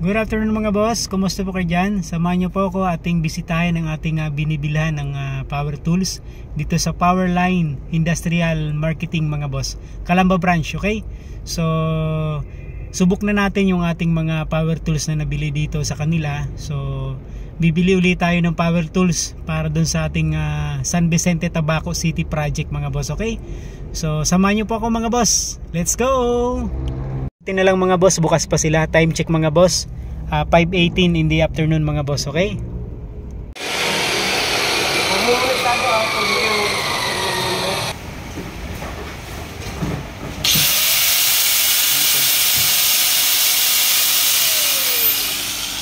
Good afternoon mga boss, kumusta po kayo dyan? Samahan nyo po ako ating bisitahin ng ating binibilhan ng power tools dito sa Powerline Industrial Marketing mga boss, Calamba branch, okay? So subok na natin yung ating mga power tools na nabili dito sa kanila. So bibili ulit tayo ng power tools para dun sa ating San Vicente Tabaco City project mga boss, okay? So samahan nyo po ako mga boss, let's go! Tingnan na lang mga boss, bukas pa sila. Time check mga boss, 5:18 in the afternoon mga boss, okay?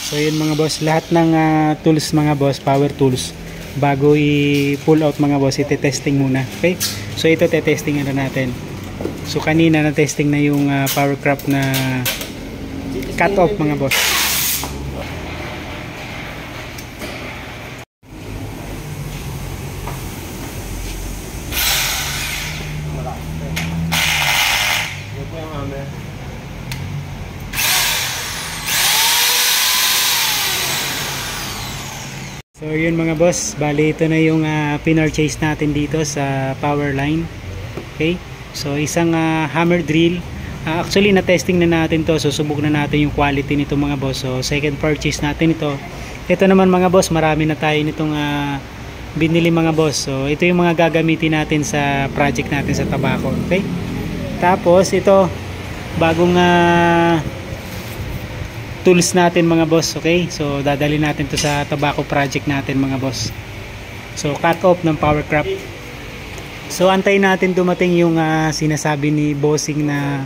So yun mga boss, lahat ng tools mga boss, power tools, bago i-pull out mga boss, ite-testing muna, okay? So ito te-testing na natin. So kanina na-testing na yung power craft na cut off mga boss. So yun mga boss, bali ito na yung pinurchase natin dito sa Powerline, okay? So isang hammer drill, actually na-testing na natin to, so subok na natin yung quality nito mga boss. So second purchase natin ito. Ito naman mga boss, marami na tayo nitong binili mga boss. So ito yung mga gagamitin natin sa project natin sa Tabaco, okay? Tapos ito bagong tools natin mga boss, okay? So dadali natin to sa Tabaco project natin mga boss. So cut off ng power craft. So antayin natin dumating yung sinasabi ni bossing na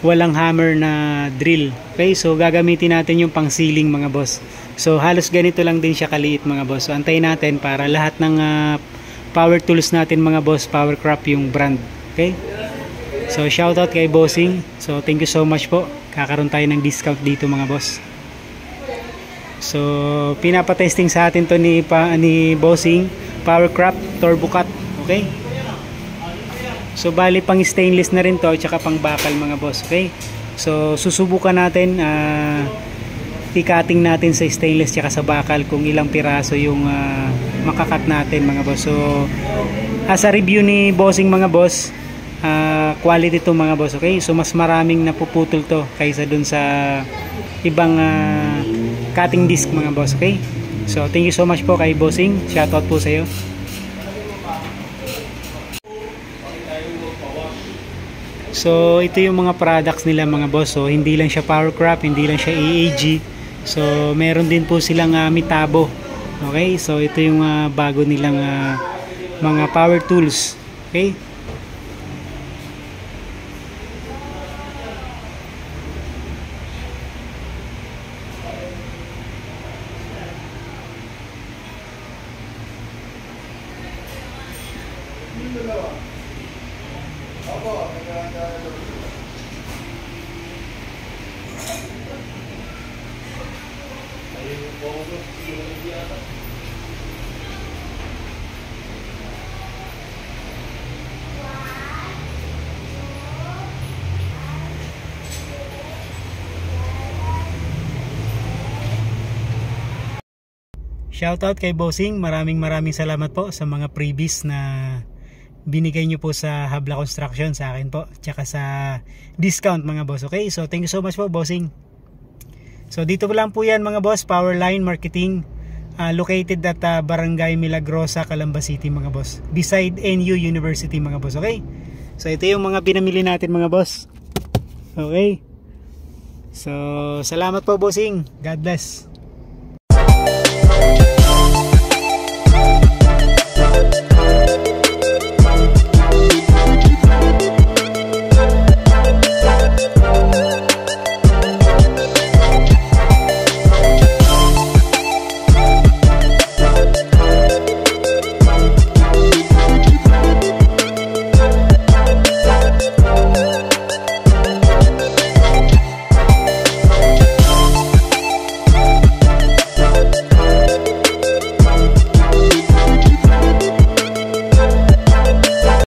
walang hammer na drill, okay? So gagamitin natin yung pang ceiling mga boss. So halos ganito lang din siya kaliit mga boss. So antayin natin para lahat ng power tools natin mga boss, Powercraft yung brand, okay? So shoutout kay bossing. So thank you so much po. Kakaroon tayo ng discount dito mga boss. So pinapatesting sa atin to ni bossing, Powercraft turbo cut, okay? So bali pang stainless na rin to, tsaka pang bakal mga boss, okay? So susubukan natin, i-cutting natin sa stainless tsaka sa bakal kung ilang piraso yung makakat natin mga boss. So as a review ni bossing mga boss, quality to mga boss, okay? So mas maraming napuputol to kaysa dun sa ibang cutting disc mga boss, okay? So thank you so much po kay bossing, shoutout po sa iyo. So ito yung mga products nila mga boss. So hindi lang siya Powercraft, hindi lang siya AAG. So meron din po silang Metabo, okay? So ito yung bago nilang mga power tools, okay? Shoutout kay bossing, maraming salamat po sa mga freebies na binigay nyo po sa Habla Construction sa akin po, tsaka sa discount mga boss, okay? So thank you so much po bossing. So dito lang po yan mga boss, Powerline Marketing, located at Barangay Milagrosa, Calamba City mga boss, beside NU University mga boss, okay? So ito yung mga pinamili natin mga boss, okay? So salamat po bossing, God bless.